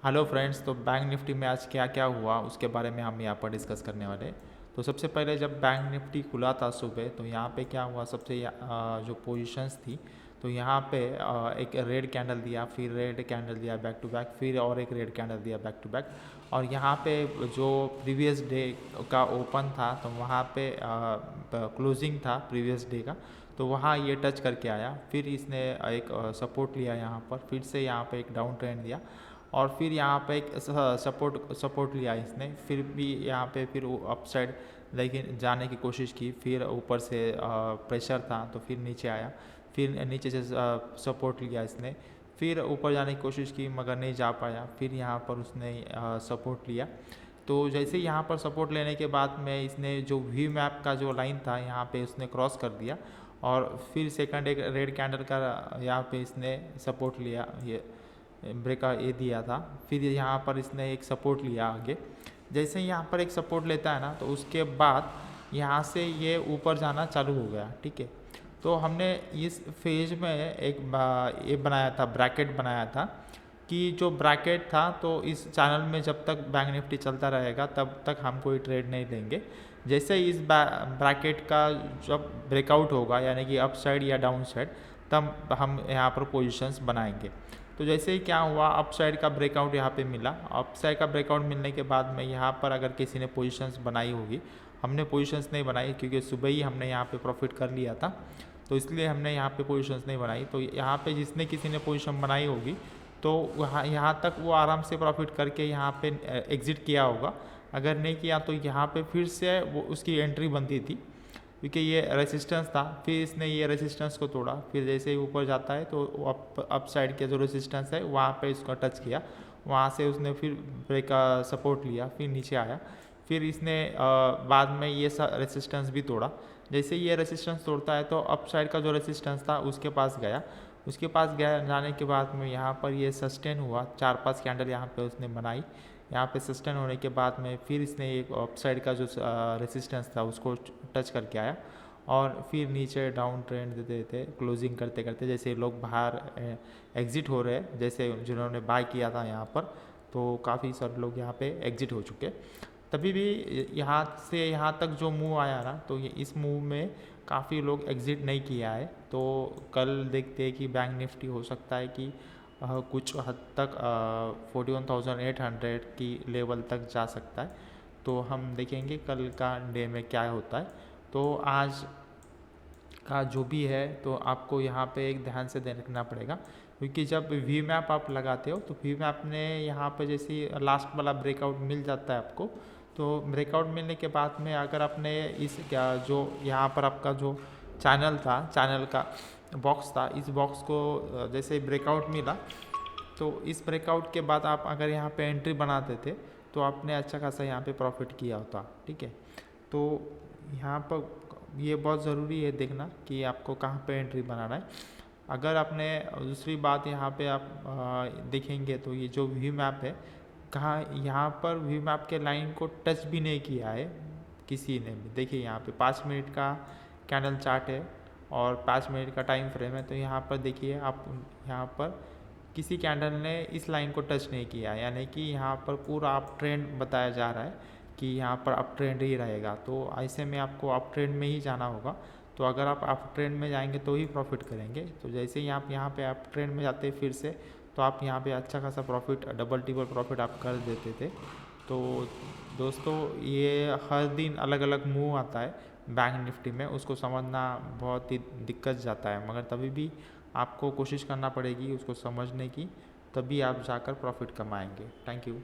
Hello friends, तो bank Nifty में आज क्या क्या हुआ उसके बारे में हम यहाँ पर डिस्कस करने वाले हैं। तो सबसे पहले जब बैंक निफ्टी खुला था सुबह, तो यहाँ पे क्या हुआ, जो पोजीशंस थी, तो यहाँ पे एक रेड कैंडल दिया, फिर रेड कैंडल दिया बैक टू बैक, फिर और एक रेड कैंडल दिया बैक टू बैक। और यहाँ पे जो प्रीवियस डे का ओपन था, तो वहाँ पे क्लोजिंग था प्रीवियस डे का, तो वहाँ ये टच करके आया। फिर इसने एक सपोर्ट लिया यहाँ पर, फिर से यहाँ पे एक डाउन ट्रेंड दिया, और फिर यहाँ पे एक सपोर्ट लिया इसने, फिर भी यहाँ पे फिर अप साइड लेकिन जाने की कोशिश की, फिर ऊपर से प्रेशर था तो फिर नीचे आया, फिर नीचे से सपोर्ट लिया इसने, फिर ऊपर जाने की कोशिश की मगर नहीं जा पाया, फिर यहाँ पर उसने सपोर्ट लिया। तो जैसे यहाँ पर सपोर्ट लेने के बाद में इसने जो वी मैप का जो लाइन था यहाँ पे उसने क्रॉस कर दिया, और फिर सेकंड एक रेड कैंडल का यहाँ पे इसने सपोर्ट लिया, ये ब्रेक ये दिया था। फिर यहाँ पर इसने एक सपोर्ट लिया आगे। जैसे ही यहाँ पर एक सपोर्ट लेता है ना, तो उसके बाद यहाँ से ये ऊपर जाना चालू हो गया। ठीक है, तो हमने इस फेज में ये बनाया था, ब्रैकेट बनाया था कि जो ब्रैकेट था, तो इस चैनल में जब तक बैंक निफ्टी चलता रहेगा तब तक हम कोई ट्रेड नहीं लेंगे। जैसे इस ब्रैकेट का जब ब्रेकआउट होगा, यानी कि अप साइड या डाउन साइड, तब हम यहाँ पर पोजीशंस बनाएंगे। तो जैसे ही क्या हुआ, अप साइड का ब्रेकआउट यहाँ पे मिला। अप साइड का ब्रेकआउट मिलने के बाद में यहाँ पर अगर किसी ने पोजीशंस बनाई होगी, हमने पोजीशंस नहीं बनाई क्योंकि सुबह ही हमने यहाँ पे प्रॉफिट कर लिया था, तो इसलिए हमने यहाँ पे पोजीशंस नहीं बनाई। तो यहाँ पे जिसने किसी ने पोजीशन बनाई होगी, तो वहाँ यहाँ तक वो आराम से प्रॉफिट करके यहाँ पे एग्ज़िट किया होगा। अगर नहीं किया तो यहाँ पे फिर से वो उसकी एंट्री बनती थी, क्योंकि ये रेसिस्टेंस था। फिर इसने ये रेसिस्टेंस को तोड़ा, फिर जैसे ही ऊपर जाता है तो अप साइड के जो रेसिस्टेंस है वहाँ पे इसको टच किया, वहाँ से उसने फिर ब्रेक का सपोर्ट लिया, फिर नीचे आया। फिर इसने बाद में ये रेसिस्टेंस भी तोड़ा। जैसे ये रेसिस्टेंस तोड़ता है तो अप साइड का जो रेसिस्टेंस था उसके पास गया। उसके पास गया, जाने के बाद में यहाँ पर ये सस्टेन हुआ, 4-5 कैंडल यहाँ पे उसने बनाई। यहाँ पे सस्टेन होने के बाद में फिर इसने एक अप साइड का जो रेसिस्टेंस था उसको टच करके आया, और फिर नीचे डाउन ट्रेंड देते देते क्लोजिंग करते करते, जैसे लोग बाहर एग्ज़िट हो रहे हैं, जैसे जिन्होंने बाय किया था यहाँ पर, तो काफ़ी सारे लोग यहाँ पे एग्ज़िट हो चुके। तभी भी यहाँ से यहाँ तक जो मूव आया ना, तो ये इस मूव में काफ़ी लोग एग्ज़िट नहीं किया है। तो कल देखते हैं कि बैंक निफ्टी हो सकता है कि कुछ हद तक 41,800 की लेवल तक जा सकता है। तो हम देखेंगे कल का डे में क्या होता है। तो आज का जो भी है, तो आपको यहाँ पे एक ध्यान से देखना पड़ेगा, क्योंकि जब वी मैप आप लगाते हो तो वी मैप ने यहाँ पे जैसे लास्ट वाला ब्रेकआउट मिल जाता है आपको। तो ब्रेकआउट मिलने के बाद में अगर आपने इस क्या जो यहाँ पर आपका जो चैनल था, चैनल का बॉक्स था, इस बॉक्स को जैसे ब्रेकआउट मिला, तो इस ब्रेकआउट के बाद आप अगर यहाँ पे एंट्री बनाते थे तो आपने अच्छा खासा यहाँ पे प्रॉफिट किया होता। ठीक है, तो यहाँ पर ये बहुत ज़रूरी है देखना कि आपको कहाँ पे एंट्री बनाना है। अगर आपने दूसरी बात यहाँ पे आप देखेंगे तो ये जो वी मैप है, कहाँ यहाँ पर वी मैप के लाइन को टच भी नहीं किया है किसी ने भी। देखिए यहाँ पे 5 मिनट का कैंडल चार्ट है और 5 मिनट का टाइम फ्रेम है, तो यहाँ पर देखिए आप, यहाँ पर किसी कैंडल ने इस लाइन को टच नहीं किया, यानी कि यहाँ पर पूरा अप ट्रेंड बताया जा रहा है कि यहाँ पर अप ट्रेंड ही रहेगा। तो ऐसे में आपको अप ट्रेंड में ही जाना होगा। तो अगर आप अप ट्रेंड में जाएंगे तो ही प्रॉफिट करेंगे। तो जैसे ही आप यहाँ पे अप ट्रेंड में जाते हैं फिर से, तो आप यहाँ पे अच्छा खासा प्रॉफिट, डबल टिबल प्रॉफिट आप कर देते थे। तो दोस्तों, ये हर दिन अलग अलग मूव आता है बैंक निफ्टी में, उसको समझना बहुत ही दिक्कत जाता है, मगर तभी भी आपको कोशिश करना पड़ेगी उसको समझने की, तभी आप जाकर प्रॉफिट कमाएंगे। Thank you.